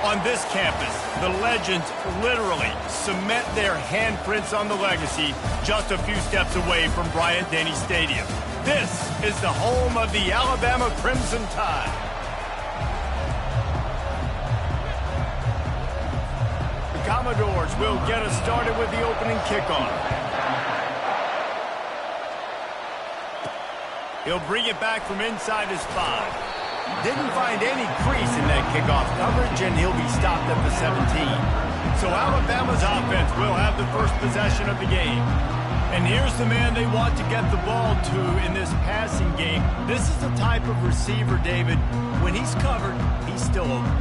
On this campus, the legends literally cement their handprints on the legacy just a few steps away from Bryant-Denny Stadium. This is the home of the Alabama Crimson Tide. The Commodores will get us started with the opening kickoff. He'll bring it back from inside his 5. Didn't find any crease in that kickoff coverage, and he'll be stopped at the 17. So Alabama's offense will have the first possession of the game. And here's the man they want to get the ball to in this passing game. This is the type of receiver, David, when he's covered, he's still open.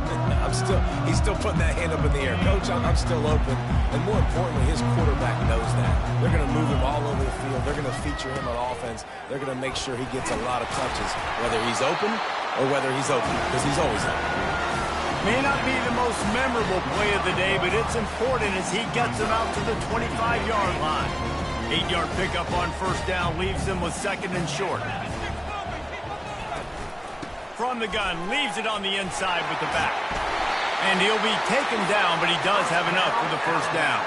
He's still putting that hand up in the air. Coach, I'm still open. And more importantly, his quarterback knows that. They're going to move him all over the field. They're going to feature him on offense. They're going to make sure he gets a lot of touches, whether he's open or whether he's open, because he's always open. May not be the most memorable play of the day, but it's important as he gets him out to the 25-yard line. 8-yard pickup on first down leaves him with second and short. From the gun, leaves it on the inside with the back. And he'll be taken down, but he does have enough for the first down.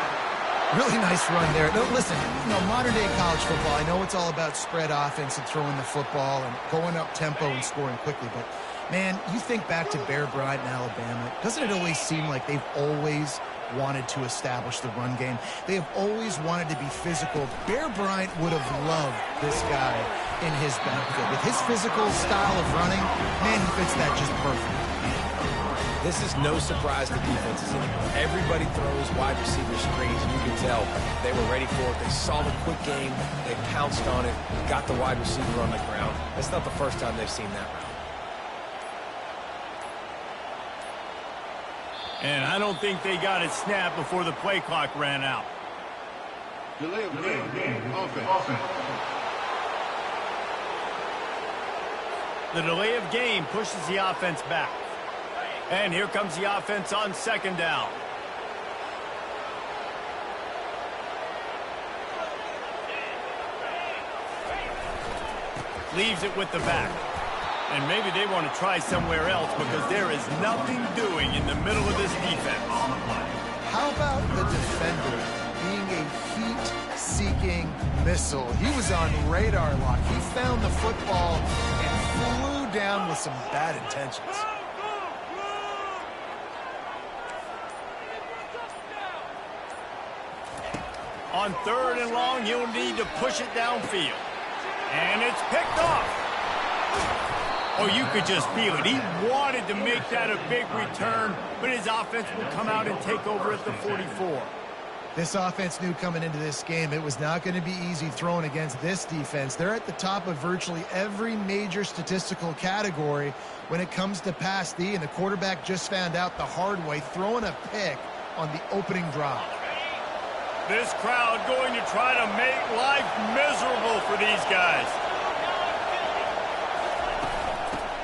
Really nice run there. No, listen, modern-day college football, I know it's all about spread offense and throwing the football and going up tempo and scoring quickly, but, man, you think back to Bear Bryant in Alabama, doesn't it always seem like they've always wanted to establish the run game? They have always wanted to be physical. Bear Bryant would have loved this guy in his backfield. With his physical style of running, man, he fits that just perfect. This is no surprise to defenses anymore. Everybody throws wide receiver screens, and you can tell they were ready for it. They saw the quick game. They pounced on it, got the wide receiver on the ground. That's not the first time they've seen that route. And I don't think they got it snapped before the play clock ran out. Delay of game. Offense. The delay of game pushes the offense back. And here comes the offense on second down. Leaves it with the back. And maybe they want to try somewhere else because there is nothing doing in the middle of this defense. How about the defender being a heat-seeking missile? He was on radar lock. He found the football and flew down with some bad intentions. On third and long, he'll need to push it downfield. And it's picked off. Oh, you could just feel it. He wanted to make that a big return, but his offense will come out and take over at the 44. This offense knew coming into this game it was not going to be easy throwing against this defense. They're at the top of virtually every major statistical category when it comes to pass D, and the quarterback just found out the hard way, throwing a pick on the opening drive. This crowd going to try to make life miserable for these guys.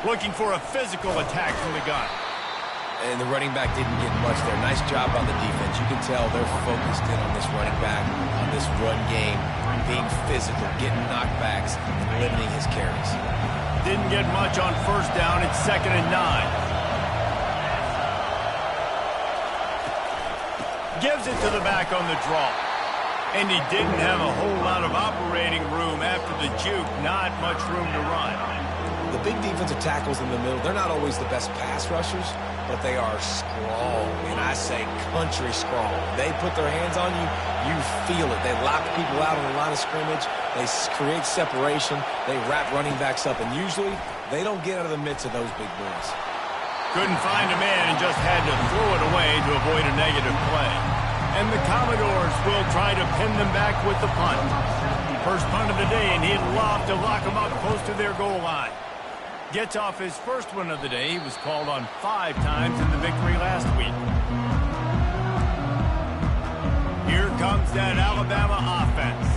Looking for a physical attack from the gun. And the running back didn't get much there. Nice job on the defense. You can tell they're focused in on this running back, on this run game, being physical, getting knockbacks, and limiting his carries. Didn't get much on first down. It's 2nd and 9. Gives it to the back on the draw. And he didn't have a whole lot of operating room after the juke. Not much room to run. The big defensive tackles in the middle, they're not always the best pass rushers, but they are strong, and I say country strong. They put their hands on you, you feel it. They lock people out on the line of scrimmage. They create separation. They wrap running backs up, and usually they don't get out of the midst of those big boys. Couldn't find a man and just had to throw it away to avoid a negative play. And the Commodores will try to pin them back with the punt. First punt of the day, and he'd love to lock them up close to their goal line. Gets off his first one of the day. He was called on 5 times in the victory last week. Here comes that Alabama offense.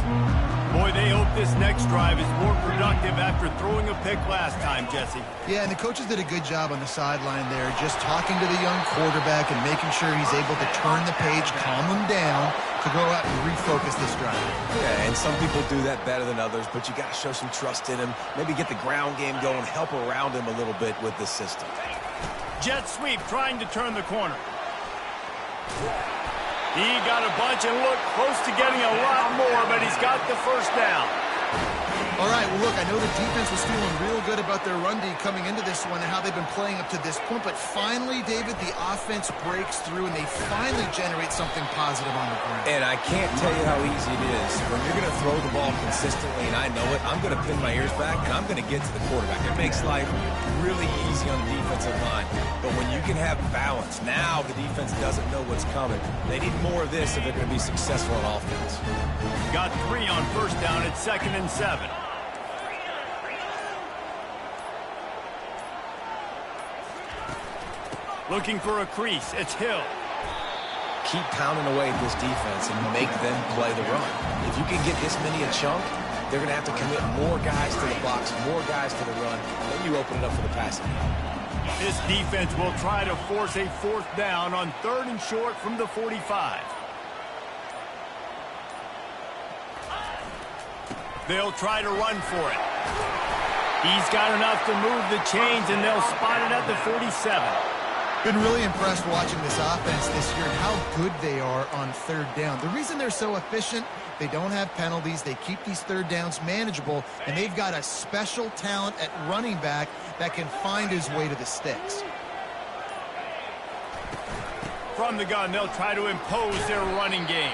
Boy, they hope this next drive is more productive after throwing a pick last time, Jesse. Yeah, and the coaches did a good job on the sideline there, just talking to the young quarterback and making sure he's able to turn the page, calm him down, to go out and refocus this drive. Yeah, and some people do that better than others, but you got to show some trust in him, maybe get the ground game going, help around him a little bit with this system. Jet sweep trying to turn the corner. He got a bunch and looked close to getting a lot more, but he's got the first down. All right, well, look, I know the defense was feeling real good about their run D coming into this one and how they've been playing up to this point, but finally, David, the offense breaks through and they finally generate something positive on the ground. And I can't tell you how easy it is. When you're going to throw the ball consistently, and I know it, I'm going to pin my ears back, and I'm going to get to the quarterback. It makes life really easy on the defensive line. But when you can have balance, now the defense doesn't know what's coming. They need more of this if they're going to be successful on offense. Got 3 on first down at 2nd and 7. Looking for a crease. It's Hill. Keep pounding away at this defense and make them play the run. If you can get this many a chunk, they're going to have to commit more guys to the box, more guys to the run. Then you open it up for the passing game. This defense will try to force a 4th down on 3rd and short from the 45. They'll try to run for it. He's got enough to move the chains, and they'll spot it at the 47. Been really impressed watching this offense this year and how good they are on 3rd down. The reason they're so efficient, they don't have penalties, they keep these 3rd downs manageable, and they've got a special talent at running back that can find his way to the sticks. From the gun, they'll try to impose their running game.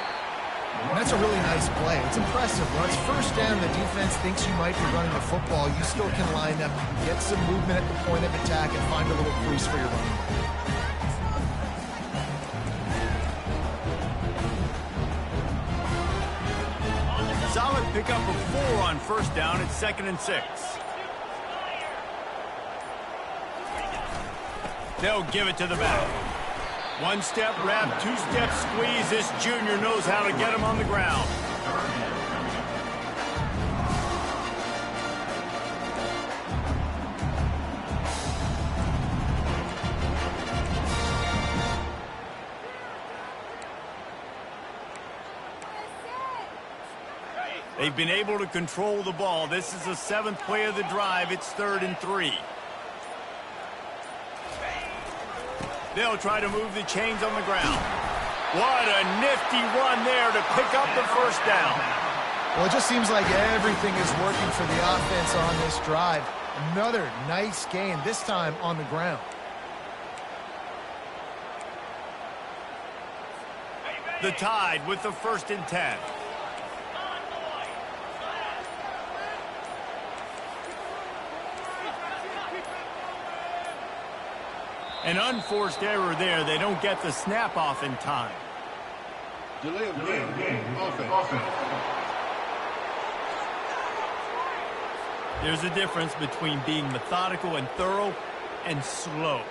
And that's a really nice play. It's impressive. When it's 1st down and the defense thinks you might be running the football, you still can line up, you can get some movement at the point of attack and find a little crease for your running back. Solid pickup of 4 on 1st down at 2nd and 6. They'll give it to the back. 1-step wrap, 2-step squeeze. This junior knows how to get him on the ground. They've been able to control the ball. This is the 7th play of the drive. It's 3rd and 3. They'll try to move the chains on the ground. What a nifty run there to pick up the 1st down. Well, it just seems like everything is working for the offense on this drive. Another nice gain, this time on the ground. The Tide with the 1st and 10. An unforced error there. They don't get the snap off in time. Delay of game. Offense. There's a difference between being methodical and thorough and slow.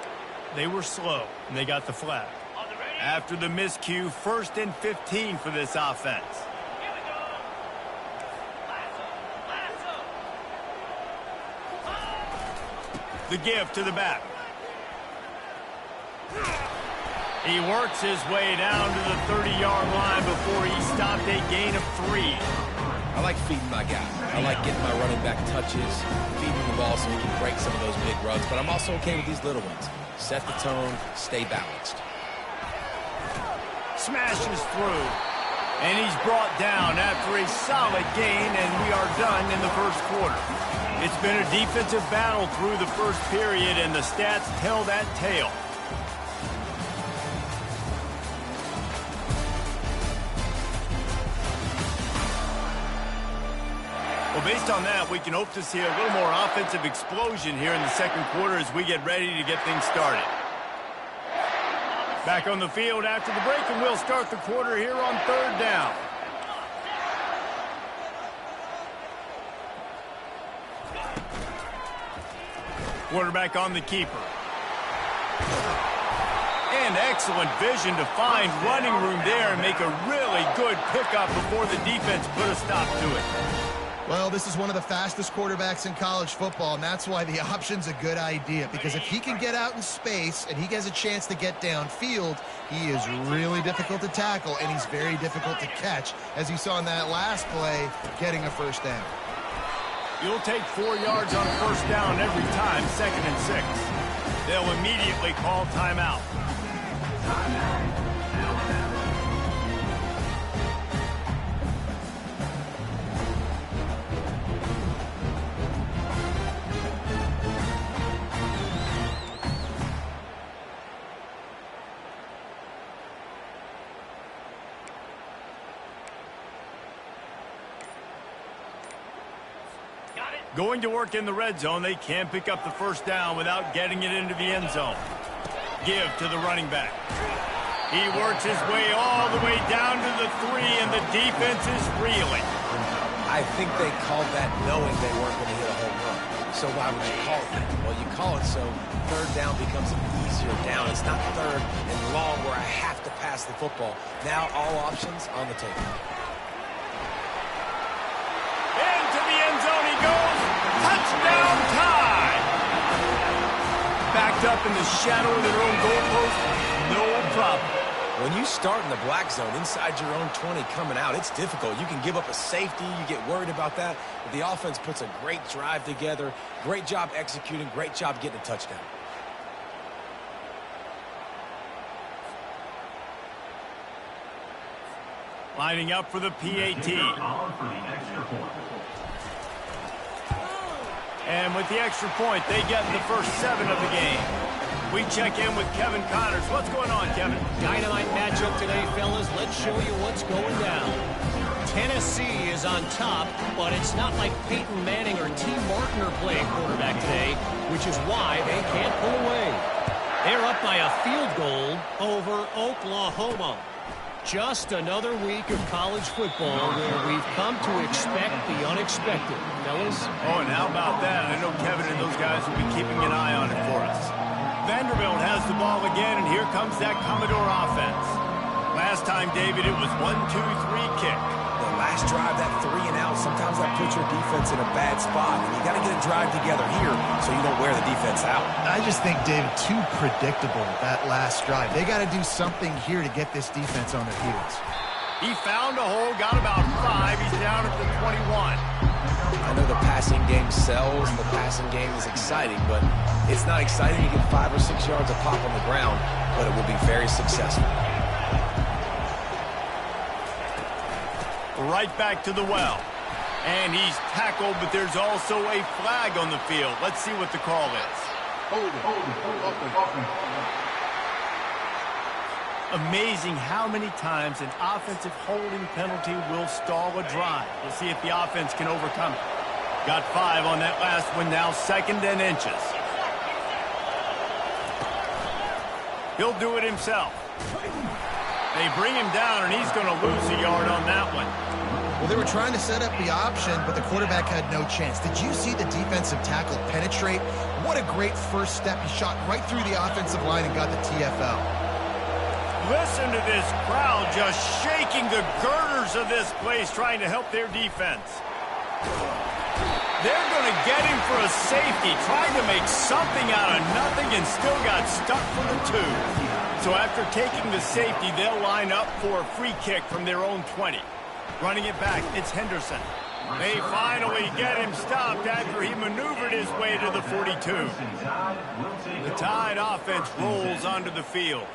They were slow, and they got the flag. After the miscue, 1st and 15 for this offense. The give to the back. He works his way down to the 30-yard line before he stopped a gain of 3. I like feeding my guy. I like getting my running back touches, feeding the ball so he can break some of those big runs, but I'm also okay with these little ones. Set the tone, stay balanced. Smashes through, and he's brought down after a solid gain, and we are done in the 1st quarter. It's been a defensive battle through the 1st period, and the stats tell that tale. Well, based on that, we can hope to see a little more offensive explosion here in the 2nd quarter as we get ready to get things started. Back on the field after the break, and we'll start the quarter here on 3rd down. Quarterback on the keeper. And excellent vision to find running room there and make a really good pickup before the defense put a stop to it. Well, this is one of the fastest quarterbacks in college football, and that's why the option's a good idea, because if he can get out in space and he has a chance to get downfield, he is really difficult to tackle, and he's very difficult to catch, as you saw in that last play, getting a 1st down. You'll take 4 yards on 1st down every time, 2nd and 6. They'll immediately call timeout. Going to work in the red zone, they can't pick up the first down without getting it into the end zone. Give to the running back. He works his way all the way down to the 3, and the defense is reeling. I think they called that knowing they weren't going to hit a home run. So why would you call it that? Well, you call it so third down becomes an easier down. It's not third and long where I have to pass the football. Now all options on the table. Into the end zone he goes. Touchdown tie. Backed up in the shadow of their own goalpost, no problem. When you start in the black zone inside your own 20 coming out, it's difficult. You can give up a safety. You get worried about that. But the offense puts a great drive together. Great job executing. Great job getting a touchdown. Lining up for the PAT. And with the extra point, they get the first 7 of the game. We check in with Kevin Connors. What's going on, Kevin? Dynamite matchup today, fellas. Let's show you what's going down. Tennessee is on top, but it's not like Peyton Manning or T. Martin are playing quarterback today, which is why they can't pull away. They're up by a field goal over Oklahoma. Just another week of college football where we've come to expect the unexpected, fellas. Oh, and how about that? I know Kevin and those guys will be keeping an eye on it for us. Vanderbilt has the ball again, and here comes that Commodore offense. Last time, David, it was 1-2-3 kick. The last drive, that 3 and out, sometimes that puts your defense in a bad spot. And you got to get a drive together here so you don't wear the defense out. I just think, David, too predictable, that last drive. They got to do something here to get this defense on their heels. He found a hole, got about 5. He's down at the 21. I know the passing game sells, the passing game is exciting, but it's not exciting to get 5 or 6 yards of pop on the ground, but it will be very successful. Right back to the well. And he's tackled, but there's also a flag on the field. Let's see what the call is. Amazing how many times an offensive holding penalty will stall a drive. We'll see if the offense can overcome it. Got 5 on that last one, now 2nd and inches. He'll do it himself. They bring him down, and he's going to lose a yard on that one. Well, they were trying to set up the option, but the quarterback had no chance. Did you see the defensive tackle penetrate? What a great first step. He shot right through the offensive line and got the TFL. Listen to this crowd just shaking the girders of this place, trying to help their defense. They're going to get him for a safety, trying to make something out of nothing, and still got stuck for the 2. So after taking the safety, they'll line up for a free kick from their own 20. Running it back, it's Henderson. They finally get him stopped after he maneuvered his way to the 42. The Tide offense rolls onto the field.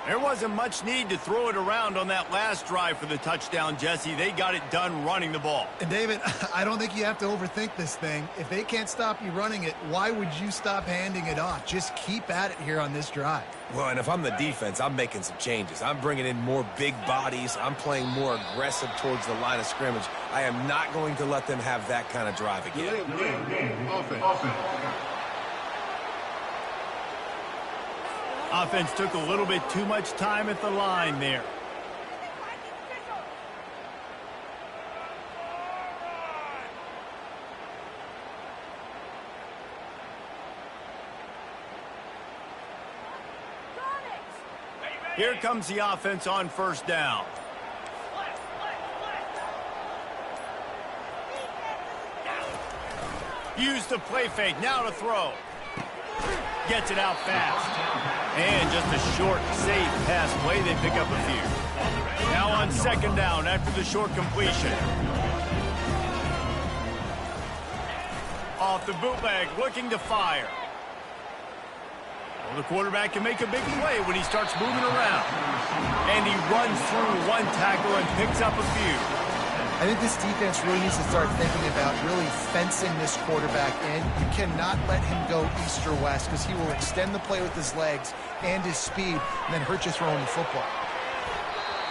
There wasn't much need to throw it around on that last drive for the touchdown, Jesse. They got it done running the ball. And, David, I don't think you have to overthink this thing. If they can't stop you running it, why would you stop handing it off? Just keep at it here on this drive. Well, and if I'm the defense, I'm making some changes. I'm bringing in more big bodies. I'm playing more aggressive towards the line of scrimmage. I am not going to let them have that kind of drive again. Offense took a little bit too much time at the line there. Here comes the offense on first down. Use the play fake, now to throw. Gets it out fast. And just a short, safe pass play. They pick up a few. Now on second down after the short completion. Off the bootleg, looking to fire. The quarterback can make a big play when he starts moving around. And he runs through one tackle and picks up a few. I think this defense really needs to start thinking about really fencing this quarterback in. You cannot let him go east or west because he will extend the play with his legs and his speed and then hurt you throwing the football.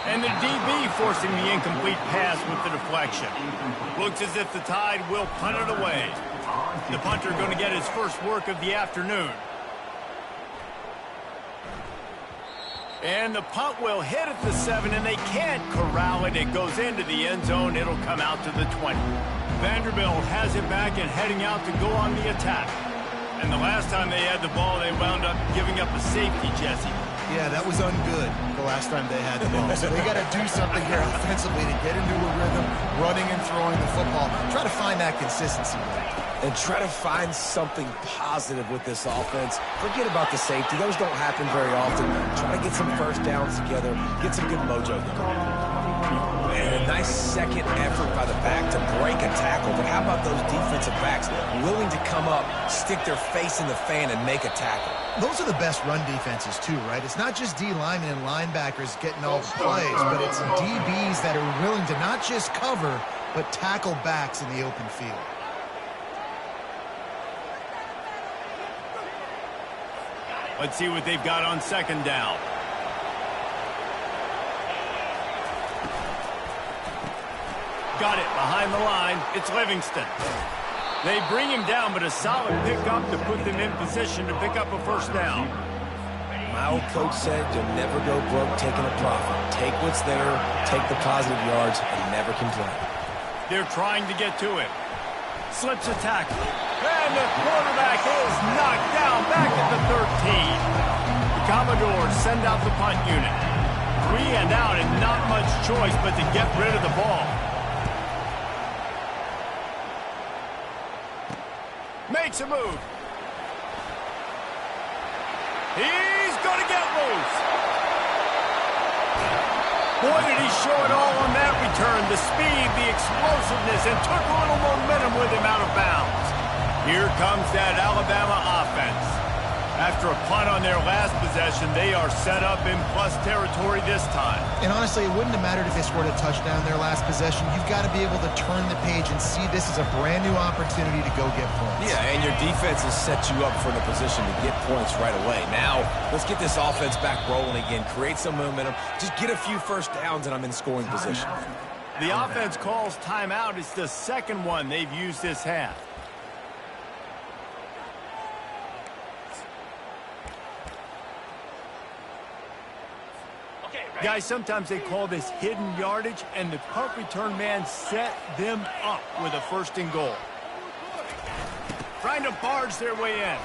And the DB forcing the incomplete pass with the deflection. Looks as if the Tide will punt it away. The punter going to get his first work of the afternoon. And the punt will hit at the 7, and they can't corral it. It goes into the end zone. It'll come out to the 20. Vanderbilt has it back and heading out to go on the attack. And the last time they had the ball, they wound up giving up a safety, Jesse. Yeah, that was ungood the last time they had the ball. So they got to do something here offensively to get into a rhythm, running and throwing the football. Try to find that consistency. And try to find something positive with this offense. Forget about the safety. Those don't happen very often. Try to get some first downs together. Get some good mojo going. And a nice second effort by the back to break a tackle. But how about those defensive backs willing to come up, stick their face in the fan, and make a tackle? Those are the best run defenses, too, right? It's not just D linemen and linebackers getting all the plays, but it's DBs that are willing to not just cover, but tackle backs in the open field. Let's see what they've got on second down. Got it behind the line. It's Livingston. They bring him down, but a solid pickup to put them in position to pick up a first down. My old coach said you'll never go broke taking a profit. Take what's there, take the positive yards, and never complain. They're trying to get to it. Slips a tackle. And the quarterback is knocked down back at the 13. The Commodores send out the punt unit. 3 and out and not much choice but to get rid of the ball. Makes a move. He's going to get loose. Boy, did he show it all on that return. The speed, the explosiveness, and took a little momentum with him out of bounds. Here comes that Alabama offense. After a punt on their last possession, they are set up in plus territory this time. And honestly, it wouldn't have mattered if they scored a touchdown their last possession. You've got to be able to turn the page and see this as a brand new opportunity to go get points. Yeah, and your defense has set you up for the position to get points right away. Now, let's get this offense back rolling again. Create some momentum. Just get a few first downs, and I'm in scoring position. The offense calls timeout. It's the second one they've used this half. Guys, sometimes they call this hidden yardage, and the punt return man set them up with a first and goal. Trying to barge their way in.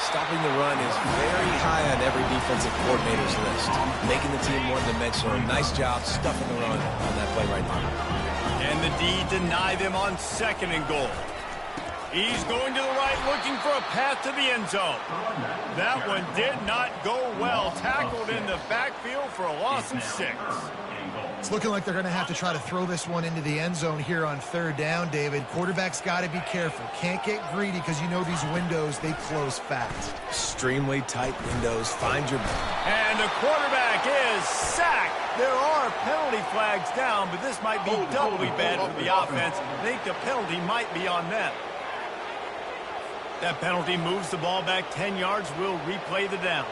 Stopping the run is very high on every defensive coordinator's list. Making the team one-dimensional. Nice job stuffing the run on that play right there. And the D deny them on second and goal. He's going to the right, looking for a path to the end zone. That one did not go well. Tackled in the backfield for a loss of 6. It's looking like they're going to have to try to throw this one into the end zone here on third down, David. Quarterback's got to be careful. Can't get greedy because you know these windows, they close fast. Extremely tight windows. Find your... And the quarterback is sacked. There are penalty flags down, but this might be doubly bad for the offense. I think the penalty might be on them. That penalty moves the ball back 10 yards. We'll replay the down.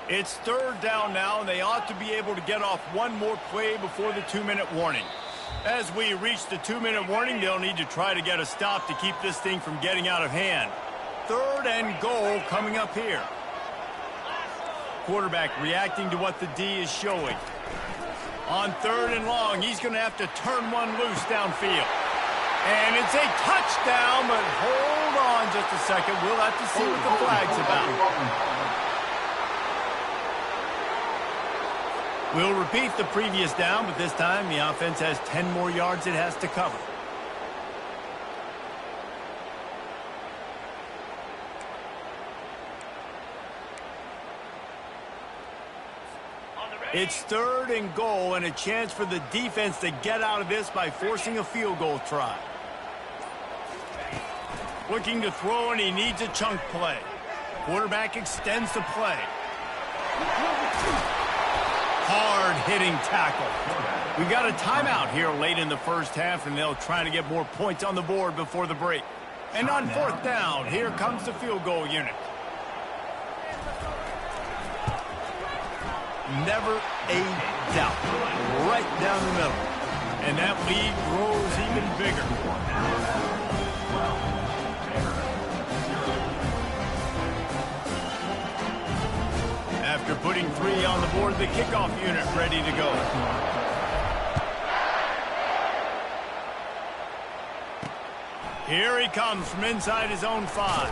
It's third down now, and they ought to be able to get off one more play before the 2-minute warning. As we reach the 2-minute warning, they'll need to try to get a stop to keep this thing from getting out of hand. Third and goal coming up here. Quarterback reacting to what the D is showing. On third and long, he's going to have to turn one loose downfield. And it's a touchdown, but hold on just a second. We'll have to see what the flag's about. We'll repeat the previous down, but this time the offense has 10 more yards it has to cover. It's 3rd and goal and a chance for the defense to get out of this by forcing a field goal try. Looking to throw, and he needs a chunk play. Quarterback extends the play. Hard-hitting tackle. We got a timeout here late in the first half, and they'll try to get more points on the board before the break. And on 4th down, here comes the field goal unit. Never a doubt. Right down the middle. And that lead grows even bigger. After putting 3 on the board, the kickoff unit ready to go. Here he comes from inside his own 5.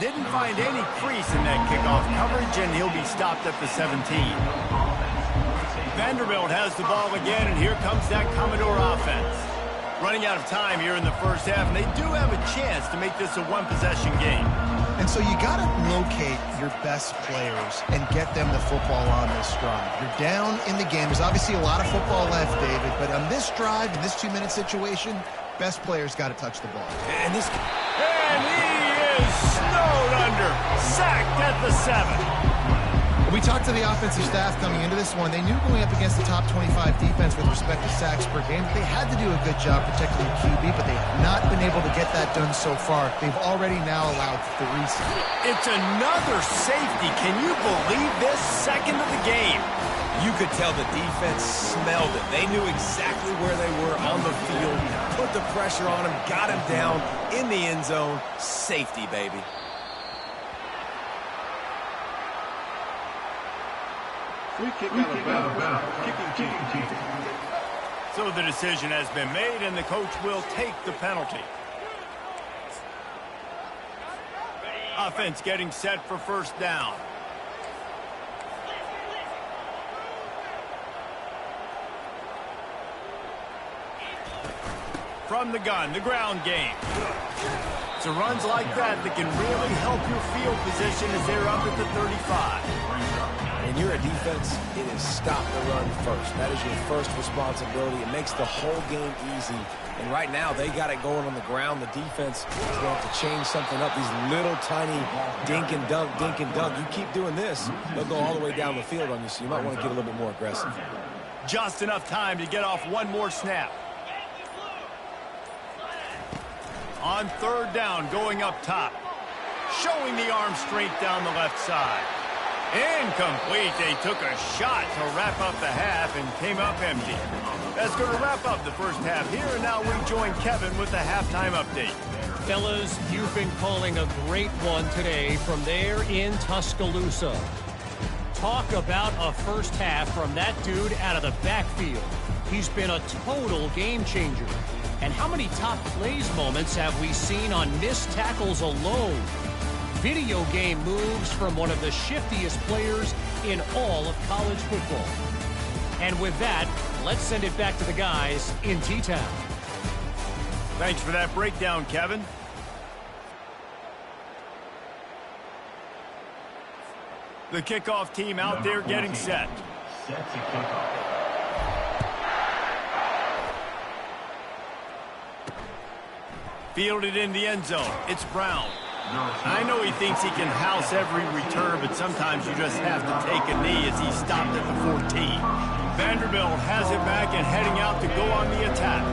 Didn't find any crease in that kickoff coverage, and he'll be stopped at the 17. Vanderbilt has the ball again, and here comes that Commodore offense. Running out of time here in the first half, and they do have a chance to make this a one-possession game. And so you got to locate your best players and get them the football on this drive. You're down in the game. There's obviously a lot of football left, David, but on this drive, in this 2-minute situation, best players got to touch the ball. And he is snowed under, sacked at the 7. We talked to the offensive staff coming into this one. They knew going up against the top 25 defense with respect to sacks per game, they had to do a good job protecting the QB, but they have not been able to get that done so far. They've already now allowed 3 sacks. It's another safety. Can you believe this? 2nd of the game. You could tell the defense smelled it. They knew exactly where they were on the field, put the pressure on him, got him down in the end zone. Safety, baby. Free kick out of bounds. Kicking team. So the decision has been made, and the coach will take the penalty. Offense getting set for 1st down. From the gun, the ground game. So runs like that can really help your field position as they're up at the 35. When you're a defense, it is stop the run first. That is your first responsibility. It makes the whole game easy. And right now, they got it going on the ground. The defense is going to have to change something up. These little tiny dink and dunk, dink and dunk. You keep doing this, they'll go all the way down the field on you, so you might want to get a little bit more aggressive. Just enough time to get off one more snap. On 3rd down, going up top. Showing the arm strength down the left side. Incomplete. They took a shot to wrap up the half and came up empty. That's going to wrap up the first half here, and now we join Kevin with the halftime update. Fellas, you've been calling a great one today from there in Tuscaloosa. Talk about a first half from that dude out of the backfield. He's been a total game changer. And how many top plays moments have we seen on missed tackles alone? Video game moves from one of the shiftiest players in all of college football. And with that, let's send it back to the guys in T-Town. Thanks for that breakdown, Kevin. The kickoff team out there getting set. Fielded in the end zone. It's Brown. I know he thinks he can house every return, but sometimes you just have to take a knee as he stopped at the 14. Vanderbilt has it back and heading out to go on the attack.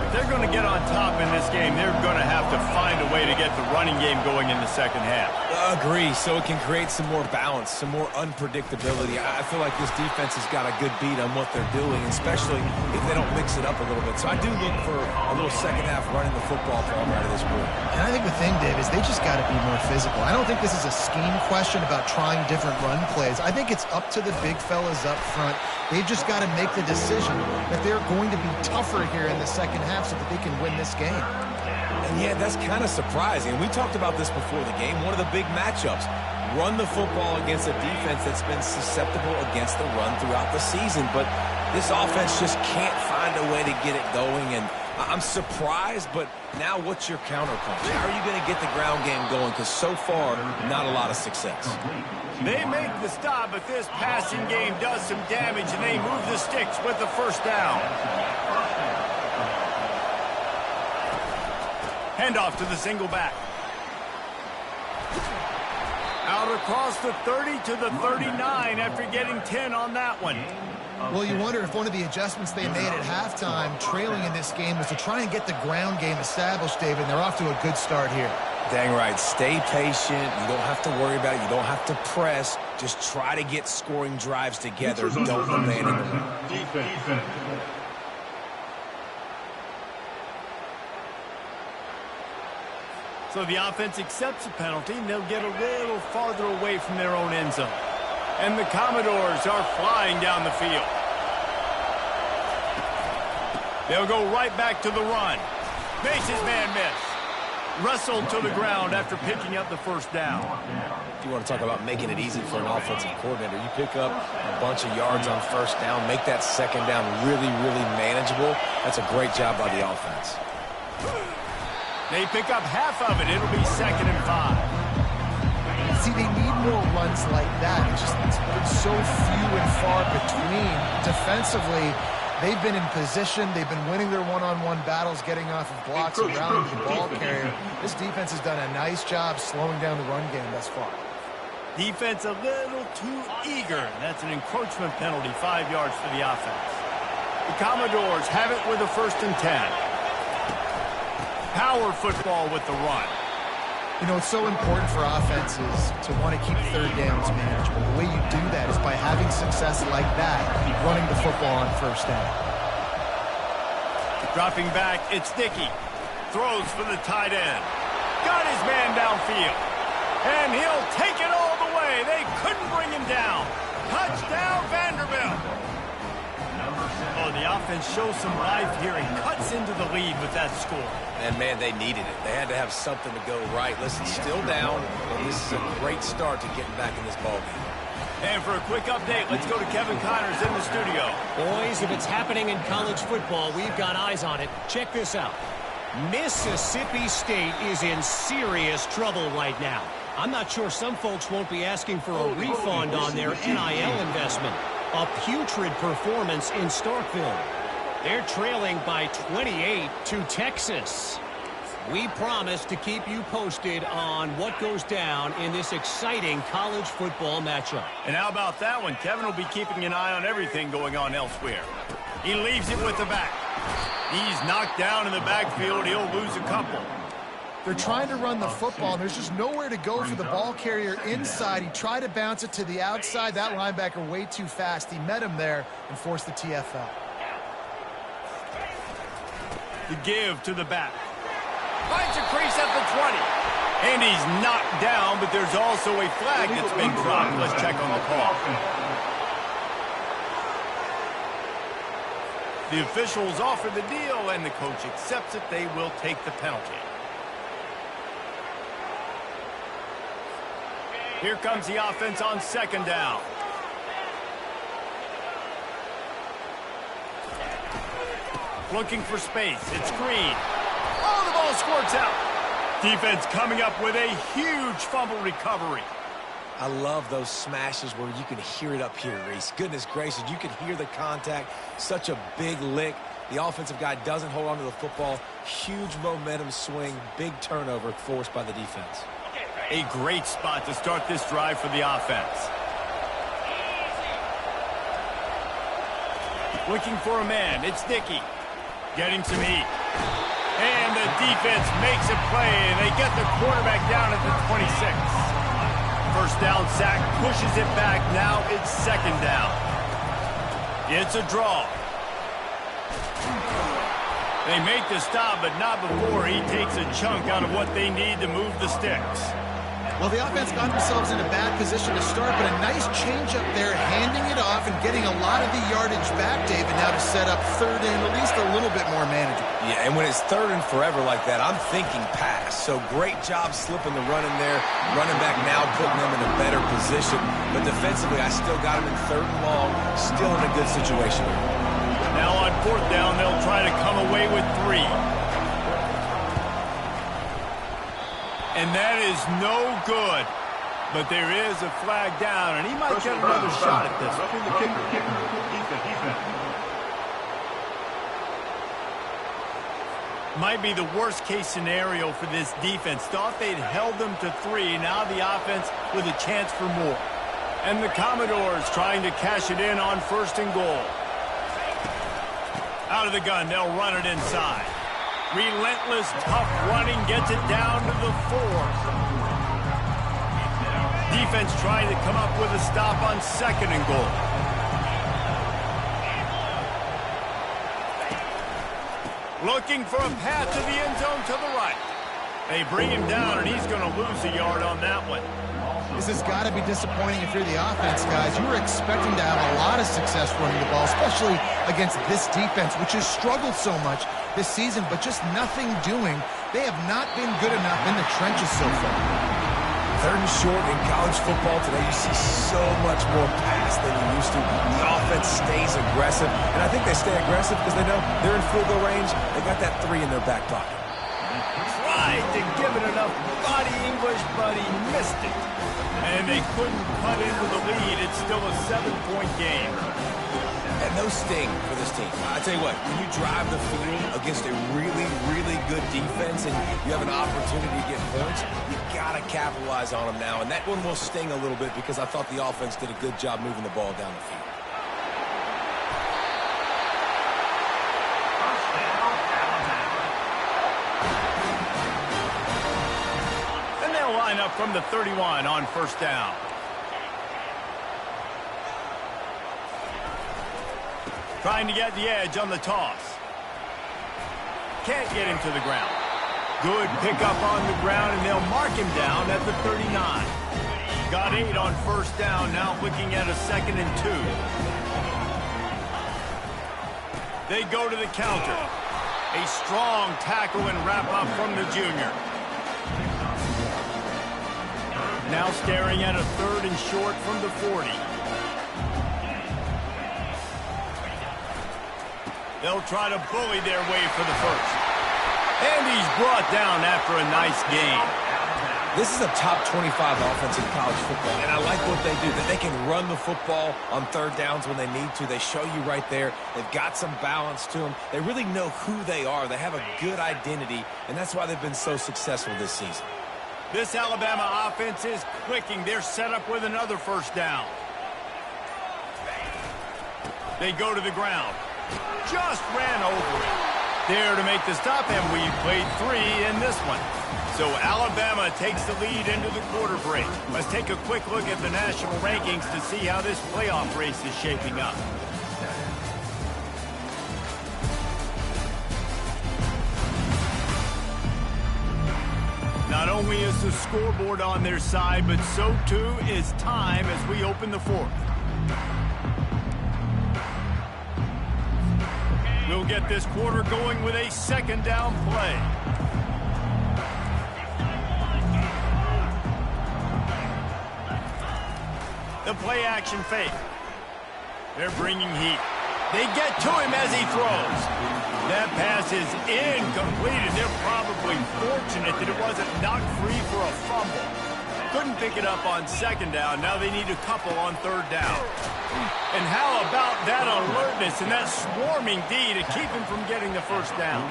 If they're going to get on top in this game, they're going to have to find a way to get the running game going in the second half. Agree, so it can create some more balance, some more unpredictability. I feel like this defense has got a good beat on what they're doing, especially if they don't mix it up a little bit. So I do look for a little second half running the football from right of this group. And I think the thing, Dave, is they just got to be more physical. I don't think this is a scheme question about trying different run plays. I think it's up to the big fellas up front. They've just got to make the decision that they're going to be tougher here in the second half so that they can win this game. And yeah, that's kind of surprising. We talked about this before the game. One of the big matchups. Run the football against a defense that's been susceptible against the run throughout the season. But this offense just can't find a find a way to get it going, and I'm surprised, but now what's your counterpunch? How are you going to get the ground game going? Because so far, not a lot of success. They make the stop, but this passing game does some damage, and they move the sticks with the first down. Handoff to the single back. Out across the 30 to the 39 after getting 10 on that one. Well, you wonder if one of the adjustments they made at halftime, trailing in this game, was to try and get the ground game established, David. And they're off to a good start here. Dang right. Stay patient. You don't have to worry about it. You don't have to press. Just try to get scoring drives together. Don't abandon the run. Defense. So the offense accepts a penalty, and they'll get a little farther away from their own end zone. And the Commodores are flying down the field. They'll go right back to the run. Makes his man miss. Wrestled to the ground after picking up the first down. If you want to talk about making it easy for an offensive coordinator, you pick up a bunch of yards on first down, make that second down really, really manageable. That's a great job by the offense. They pick up half of it. It'll be 2nd and 5. See, they need more runs like that. It's been so few and far between. Defensively, they've been in position. They've been winning their one-on-one battles, getting off of blocks and rallying the ball carrier. This defense has done a nice job slowing down the run game thus far. Defense a little too eager. That's an encroachment penalty, 5 yards for the offense. The Commodores have it with a 1st and 10. Power football with the run. You know, it's so important for offenses to want to keep third downs manageable. The way you do that is by having success like that, running the football on first down. Dropping back, it's Dickey. Throws for the tight end. Got his man downfield. And he'll take it all the way. They couldn't bring him down. Touchdown, Vanderbilt. Oh, the offense shows some life here and cuts into the lead with that score. And, man, they needed it. They had to have something to go right. Listen, still down, and this is a great start to getting back in this ballgame. And for a quick update, let's go to Kevin Connors in the studio. Boys, if it's happening in college football, we've got eyes on it. Check this out. Mississippi State is in serious trouble right now. I'm not sure some folks won't be asking for a refund on their NIL investment. A putrid performance in Starkville. They're trailing by 28 to Texas. We promise to keep you posted on what goes down in this exciting college football matchup. And how about that one? Kevin will be keeping an eye on everything going on elsewhere. He leaves it with the back. He's knocked down in the backfield. He'll lose a couple. They're trying to run the football, and there's just nowhere to go for the ball carrier inside. He tried to bounce it to the outside. That linebacker way too fast. He met him there and forced the TFL. The give to the back. Finds a crease at the 20. And he's knocked down, but there's also a flag that's been dropped. Let's check on the call. The officials offer the deal, and the coach accepts it. They will take the penalty. Here comes the offense on 2nd down. Looking for space. It's Green. Oh, the ball squirts out. Defense coming up with a huge fumble recovery. I love those smashes where you can hear it up here, Reese. Goodness gracious, you can hear the contact. Such a big lick. The offensive guy doesn't hold on to the football. Huge momentum swing. Big turnover forced by the defense. A great spot to start this drive for the offense. Looking for a man. It's Dickey. Getting some heat. And the defense makes a play, and they get the quarterback down at the 26. First down sack, pushes it back. Now it's 2nd down. It's a draw. They make the stop, but not before he takes a chunk out of what they need to move the sticks. Well, the offense got themselves in a bad position to start, but a nice change up there, handing it off and getting a lot of the yardage back, David, now to set up 3rd and at least a little bit more manageable. Yeah, and when it's 3rd and forever like that, I'm thinking pass. So great job slipping the run in there. Running back now putting them in a better position. But defensively, I still got them in 3rd and long, still in a good situation. Now on 4th down, they'll to come away with 3. And that is no good. But there is a flag down, and he might get another shot at this. Roughing the kicker. Defense. Might be the worst-case scenario for this defense. Thought they'd held them to 3. Now the offense with a chance for more. And the Commodores trying to cash it in on 1st and goal. Out of the gun, they'll run it inside. Relentless, tough running gets it down to the 4. Defense trying to come up with a stop on 2nd and goal. Looking for a path to the end zone to the right. They bring him down, and he's going to lose a yard on that one. This has got to be disappointing if you're the offense, guys. You were expecting to have a lot of success running the ball, especially against this defense, which has struggled so much this season, but just nothing doing. They have not been good enough in the trenches so far. 3rd and short in college football today, you see so much more pass than you used to. The offense stays aggressive, and I think they stay aggressive because they know they're in field goal range. They got that 3 in their back pocket. Tried to give it enough body English, but he missed it. And they couldn't cut into the lead. It's still a 7-point game. And no sting for this team. I tell you what, when you drive the field against a really, really good defense and you have an opportunity to get points, you got to capitalize on them now. And that one will sting a little bit because I thought the offense did a good job moving the ball down the field. And they'll line up from the 31 on 1st down. Trying to get the edge on the toss. Can't get him to the ground. Good pickup on the ground, and they'll mark him down at the 39. Got 8 on 1st down, now looking at a 2nd and 2. They go to the counter. A strong tackle and wrap up from the junior. Now staring at a 3rd and short from the 40. They'll try to bully their way for the 1st. And he's brought down after a nice gain. This is a top 25 offense in college football, and I like what they do. That they can run the football on 3rd downs when they need to. They show you right there. They've got some balance to them. They really know who they are. They have a good identity, and that's why they've been so successful this season. This Alabama offense is clicking. They're set up with another 1st down. They go to the ground. Just ran over it. There to make the stop, and we played 3 in this one. So Alabama takes the lead into the quarter break. Let's take a quick look at the national rankings to see how this playoff race is shaping up. Not only is the scoreboard on their side, but so too is time as we open the 4th. We'll get this quarter going with a 2nd down play. The play action fake. They're bringing heat. They get to him as he throws. That pass is incomplete, and they're probably fortunate that it wasn't knocked free for a fumble. Couldn't pick it up on 2nd down. Now they need a couple on 3rd down. And how about that alertness and that swarming D to keep him from getting the 1st down?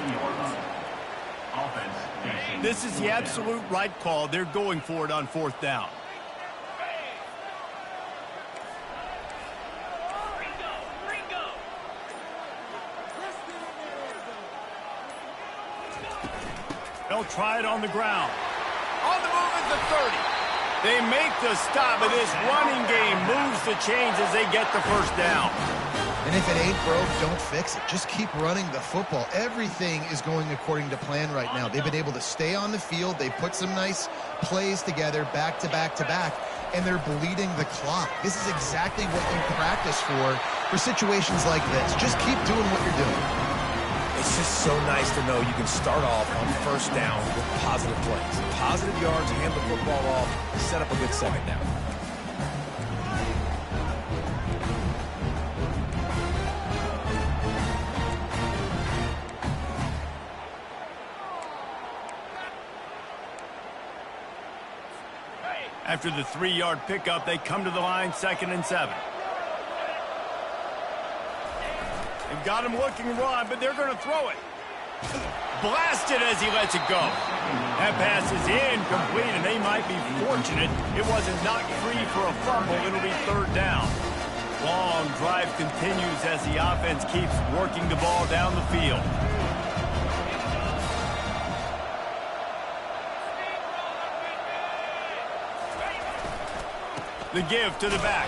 This is the absolute right call. They're going for it on 4th down. They'll try it on the ground. On the move at the 30. They make the stop, but this running game moves the chains as they get the 1st down. And if it ain't broke, don't fix it. Just keep running the football. Everything is going according to plan right now. They've been able to stay on the field. They put some nice plays together back to back to back, and they're bleeding the clock. This is exactly what you practice for situations like this. Just keep doing what you're doing. It's just so nice to know you can start off on 1st down with positive plays. Positive yards, hand the football off, set up a good 2nd down. After the 3-yard pickup, they come to the line, 2nd and 7. They've got him looking run, but they're going to throw it. Blasted as he lets it go. That pass is incomplete, and they might be fortunate it wasn't knocked free for a fumble. It'll be 3rd down. Long drive continues as the offense keeps working the ball down the field. The give to the back.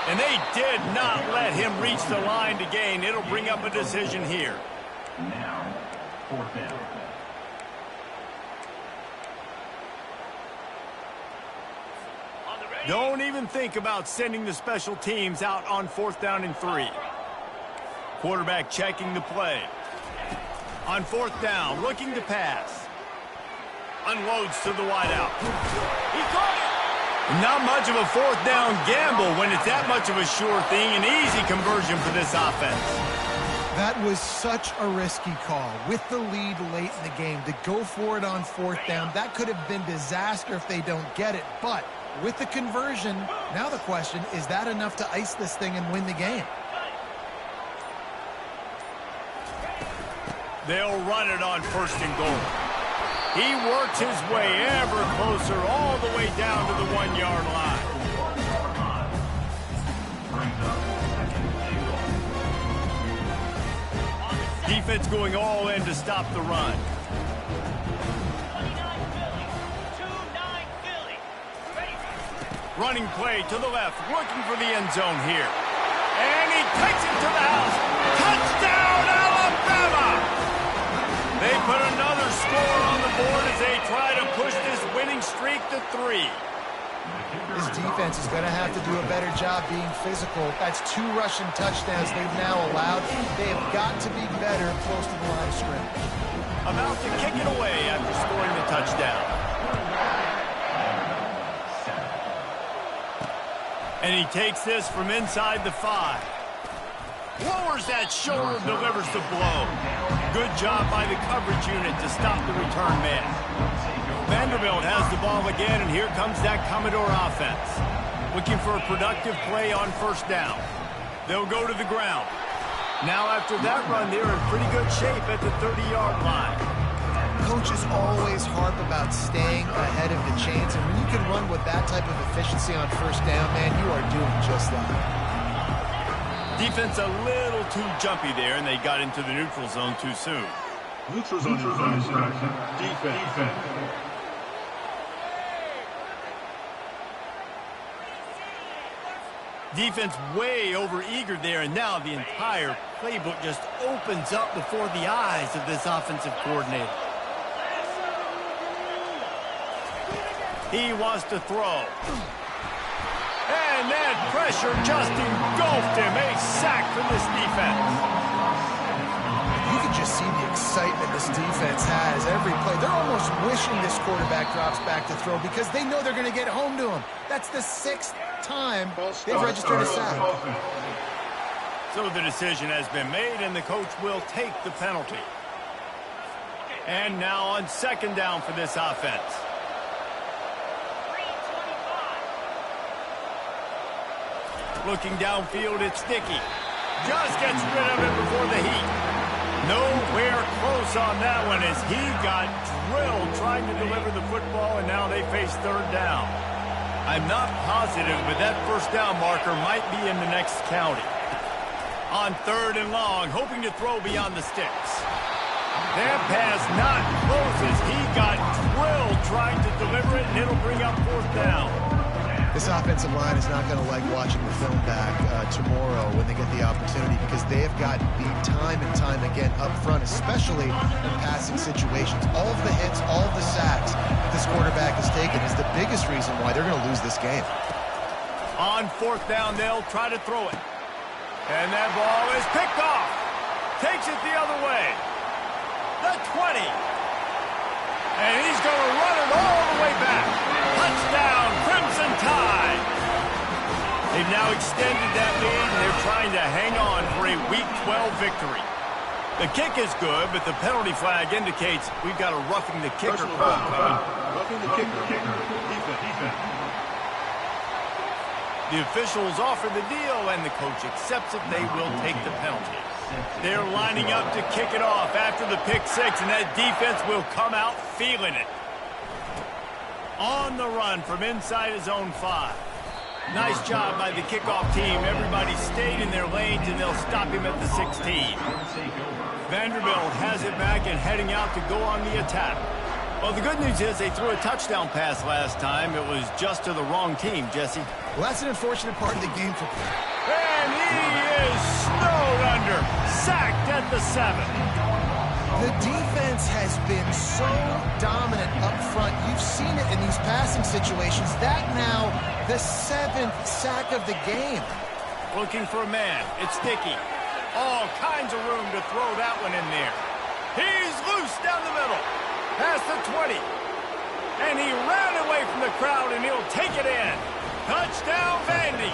And they did not let him reach the line to gain. It'll bring up a decision here. Now, 4th down. Don't even think about sending the special teams out on 4th down and 3. Quarterback checking the play. On 4th down, looking to pass. Unloads to the wideout. He caught it! Not much of a 4th down gamble when it's that much of a sure thing. An easy conversion for this offense. That was such a risky call. With the lead late in the game, to go for it on 4th down, that could have been disaster if they don't get it. But with the conversion, now the question, is that enough to ice this thing and win the game? They'll run it on 1st and goal. He works his way ever closer all the way down to the 1-yard line. Defense going all in to stop the run. Running play to the left, looking for the end zone here. And he takes it to the house. Touchdown, Alabama! They put another score on the board as they try to push this winning streak to 3. This defense is going to have to do a better job being physical. That's 2 rushing touchdowns they've now allowed. They have got to be better close to the line of scrimmage. About to kick it away after scoring the touchdown. And he takes this from inside the 5. Lowers that shoulder, delivers the blow. Good job by the coverage unit to stop the return man. Vanderbilt has the ball again, and here comes that Commodore offense. Looking for a productive play on 1st down. They'll go to the ground. Now after that run, they're in pretty good shape at the 30-yard line. Coaches always harp about staying ahead of the chains, and when you can run with that type of efficiency on 1st down, man, you are doing just that. Defense a little too jumpy there, and they got into the neutral zone too soon. Neutral zone is defense. Defense way over-eager there, and now the entire playbook just opens up before the eyes of this offensive coordinator. He wants to throw. And that pressure just engulfed him. A sack for this defense. You can just see the excitement this defense has every play. They're almost wishing this quarterback drops back to throw because they know they're going to get home to him. That's the 6th time they've registered a sack. So the decision has been made, and the coach will take the penalty. And now on 2nd down for this offense. Looking downfield, it's Sticky. Just gets rid of it before the heat. Nowhere close on that one as he got drilled trying to deliver the football, and now they face 3rd down. I'm not positive, but that 1st down marker might be in the next county. On 3rd and long, hoping to throw beyond the sticks. That pass not close as he got drilled trying to deliver it, and it'll bring up 4th down. This offensive line is not going to like watching the film back tomorrow when they get the opportunity because they have gotten beat time and time again up front, especially in passing situations. All of the hits, all of the sacks this quarterback has taken is the biggest reason why they're going to lose this game. On 4th down, they'll try to throw it. And that ball is picked off. Takes it the other way. The 20. And he's going to run it all the way back. Touchdown, Crimson Tide. They've now extended that lead, and they're trying to hang on for a Week 12 victory. The kick is good, but the penalty flag indicates we've got a roughing the kicker call coming. Roughing the kicker. Defense. The officials offer the deal, and the coach accepts it. They will take the penalty. They're lining up to kick it off after the pick six, and that defense will come out feeling it. On the run from inside his own 5. Nice job by the kickoff team. Everybody stayed in their lanes, and they'll stop him at the 16. Vanderbilt has it back and heading out to go on the attack. Well, the good news is they threw a touchdown pass last time. It was just to the wrong team, Jesse. Well, that's an unfortunate part of the game for him. And he is snowed under. Sacked at the 7. The defense has been so dominant up front. You've seen it in these passing situations. That now the 7th sack of the game. Looking for a man. It's Dickey. All kinds of room to throw that one in there. He's loose down the middle. Past the 20. And he ran away from the crowd, and he'll take it in. Touchdown, Vandy.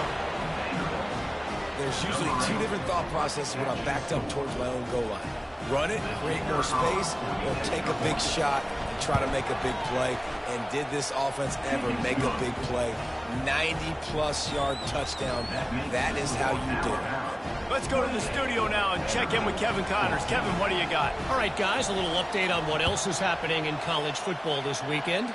There's usually two different thought processes when I'm backed up towards my own goal line. Run it, create more space, or take a big shot and try to make a big play. And did this offense ever make a big play? 90-plus yard touchdown. That is how you do it. Let's go to the studio now and check in with Kevin Connors. Kevin, what do you got? All right, guys, a little update on what else is happening in college football this weekend.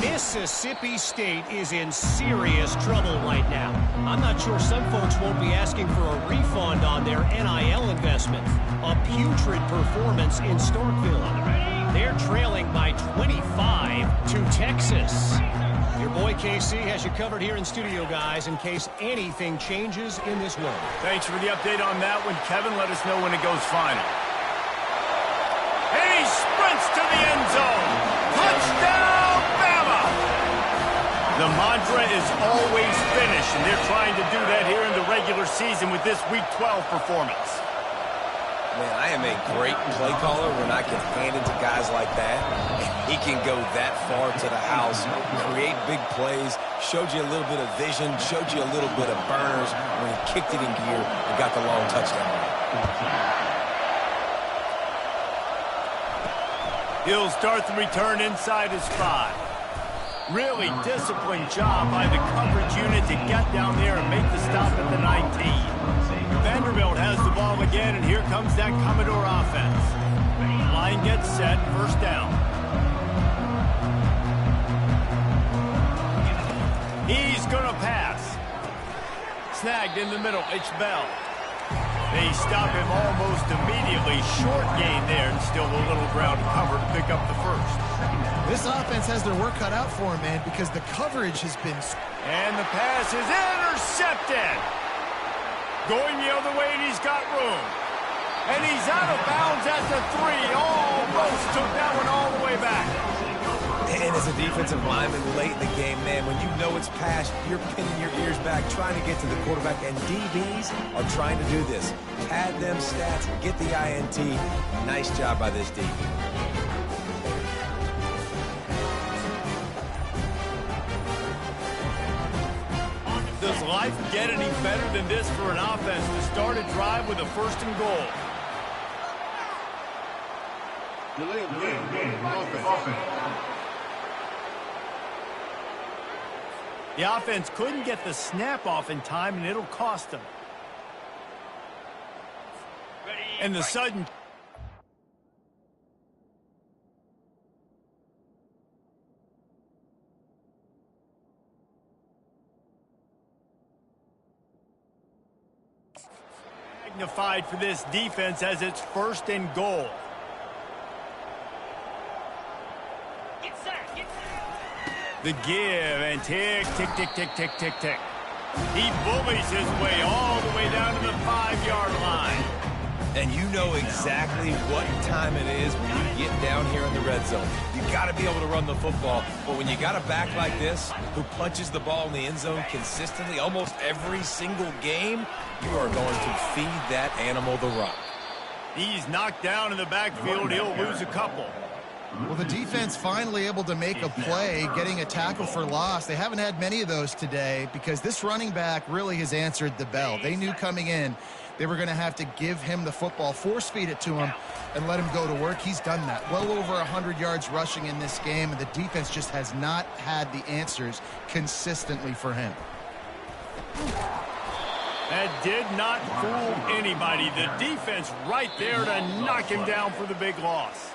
Mississippi State is in serious trouble right now. I'm not sure some folks won't be asking for a refund on their NIL investment. A putrid performance in Starkville. They're trailing by 25 to Texas. Your boy KC has you covered here in studio, guys, in case anything changes in this one. Thanks for the update on that one, Kevin. Let us know when it goes final. And he sprints to the end zone. Touchdown, Bama! The mantra is always finish, and they're trying to do that here in the regular season with this Week 12 performance. Man, I am a great play caller when I can hand it to guys like that. He can go that far to the house, create big plays, showed you a little bit of vision, showed you a little bit of burners when he kicked it in gear and got the long touchdown. He'll start the return inside his 5. Really disciplined job by the coverage unit to get down there and make the stop at the 19. Vanderbilt has the ball again, and here comes that Commodore offense. Line gets set, first down. He's going to pass. Snagged in the middle, it's Bell. They stop him almost immediately. Short gain there, and still a little ground cover to pick up the first. This offense has their work cut out for him, man, because the coverage has been... And the pass is intercepted. Going the other way, and he's got room. And he's out of bounds at the 3. Almost took that one all the way back. And as a defensive lineman late in the game, man, when you know it's past, you're pinning your ears back, trying to get to the quarterback, and DBs are trying to do this. Pad them stats, get the INT. Nice job by this D. Does life get any better than this for an offense to start a drive with a 1st and goal? Delay of game. Offense. The offense couldn't get the snap off in time, and it'll cost them. And the sudden... magnified for this defense as it's 1st and goal. The give and tick, tick, tick, tick, tick, tick, tick. He bullies his way all the way down to the 5-yard line. And you know exactly what time it is when you get down here in the red zone. You got to be able to run the football. But when you got a back like this who punches the ball in the end zone consistently almost every single game, you are going to feed that animal the rock. He's knocked down in the backfield. He'll lose a couple. Well, the defense finally able to make a play, getting a tackle for loss. They haven't had many of those today because this running back really has answered the bell. They knew coming in they were going to have to give him the football, force-feed it to him, and let him go to work. He's done that. Well over 100 yards rushing in this game, and the defense just has not had the answers consistently for him. That did not fool anybody. The defense right there to knock him down for the big loss.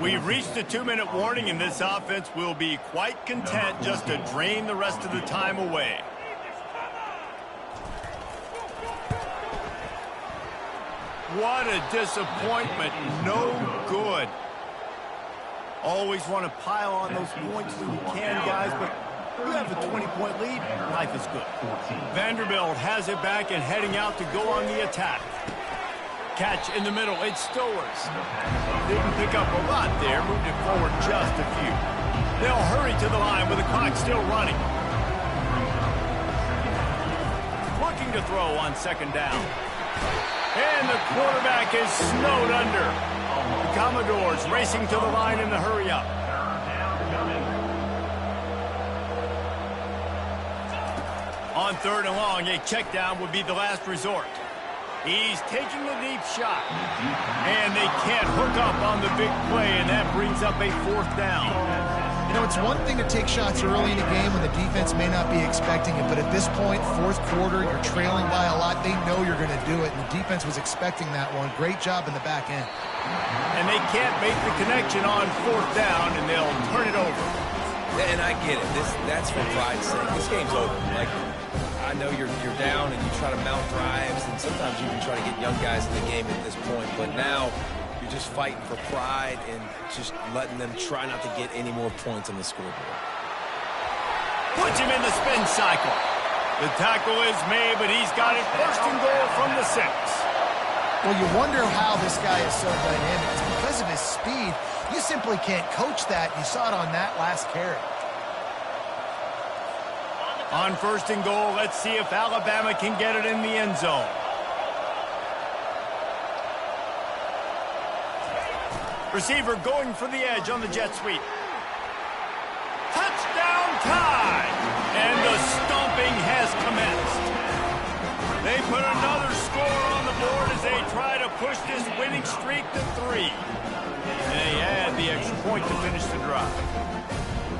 We've reached the 2-minute warning, and this offense will be quite content just to drain the rest of the time away. What a disappointment. No good. Always want to pile on those points when you can, guys, but you have a 20-point lead, life is good. Vanderbilt has it back and heading out to go on the attack. Catch in the middle, it's Stowers. Didn't pick up a lot there, moved it forward just a few. They'll hurry to the line with the clock still running. Looking to throw on second down. And the quarterback is snowed under. The Commodores racing to the line in the hurry-up. On 3rd and long, a check down would be the last resort. He's taking the deep shot. And they can't hook up on the big play, and that brings up a 4th down. You know, it's one thing to take shots early in a game when the defense may not be expecting it, but at this point, 4th quarter, you're trailing by a lot. They know you're going to do it, and the defense was expecting that one. Great job in the back end. And they can't make the connection on 4th down, and they'll turn it over. And I get it. That's for pride's sake. This game's over. Like, I know you're down and you try to mount drives, and sometimes you even try to get young guys in the game at this point. But now you're just fighting for pride and just letting them try not to get any more points on the scoreboard. Puts him in the spin cycle. The tackle is made, but he's got it 1st and goal from the 6. Well, you wonder how this guy is so dynamic. It's because of his speed. You simply can't coach that. You saw it on that last carry. On 1st and goal, let's see if Alabama can get it in the end zone. Receiver going for the edge on the jet sweep. Touchdown tie! And the stomping has commenced. They put another score on the board as they try to push this winning streak to 3. And they add the extra point to finish the drive.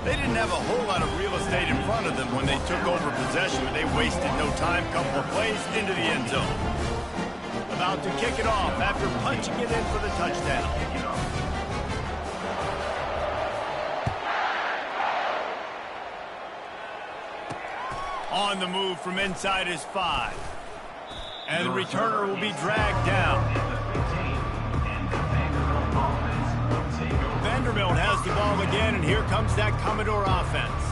They didn't have a whole lot of real estate in front of them when they took over possession, but they wasted no time. Couple of plays into the end zone. About to kick it off after punching it in for the touchdown. On the move from inside his 5. And the returner will be dragged down. Vanderbilt has the ball again, and here comes that Commodore offense.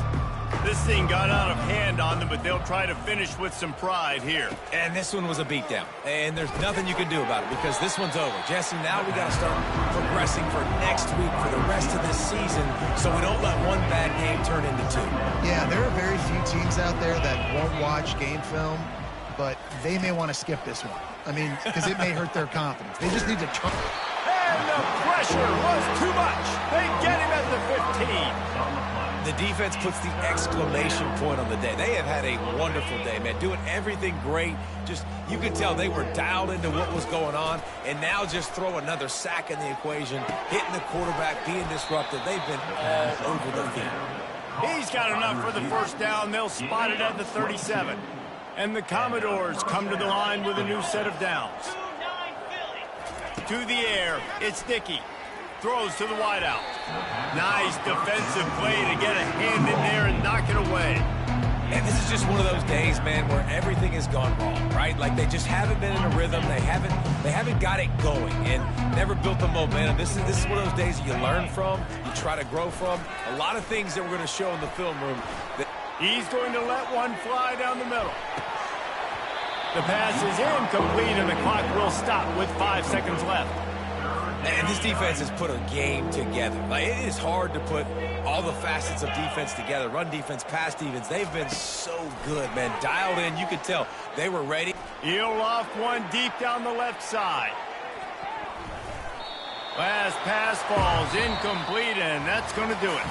This thing got out of hand on them, but they'll try to finish with some pride here. And this one was a beatdown. And there's nothing you can do about it because this one's over. Jesse, now we got to start progressing for next week for the rest of this season so we don't let one bad game turn into 2. Yeah, there are very few teams out there that won't watch game film, but they may want to skip this one. I mean, because it may hurt their confidence. They just need to turn. And the pressure was too much. They get him at the 15. The defense puts the exclamation point on the day. They have had a wonderful day, man. Doing everything great. Just, you could tell they were dialed into what was going on. And now just throw another sack in the equation, hitting the quarterback, being disruptive. They've been all over the field. He's got enough for the 1st down. They'll spot it at the 37. And the Commodores come to the line with a new set of downs. To the air, it's Dickey. Throws to the wideout. Nice defensive play to get a hand in there and knock it away. And this is just one of those days, man, where everything has gone wrong, right? Like they just haven't been in a rhythm. They haven't got it going and never built the momentum. This is one of those days you learn from, you try to grow from. A lot of things that we're going to show in the film room. He's going to let one fly down the middle. The pass is incomplete, and the clock will stop with 5 seconds left. And this defense has put a game together. Like, it is hard to put all the facets of defense together. Run defense, pass defense. They've been so good, man. Dialed in. You could tell they were ready. He'll loft one deep down the left side. Last pass falls incomplete, and that's going to do it.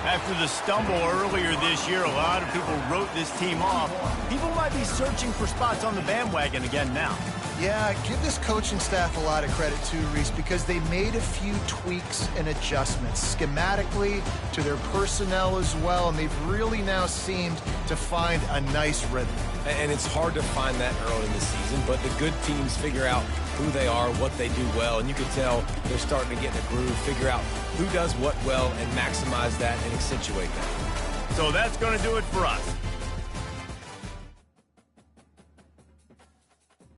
After the stumble earlier this year, a lot of people wrote this team off. People might be searching for spots on the bandwagon again now. Yeah, give this coaching staff a lot of credit too, Reese, because they made a few tweaks and adjustments schematically to their personnel as well, and they've really now seemed to find a nice rhythm. And it's hard to find that early in the season, but the good teams figure out who they are, what they do well, and you can tell they're starting to get in a groove, figure out who does what well, and maximize that and accentuate that. So that's going to do it for us.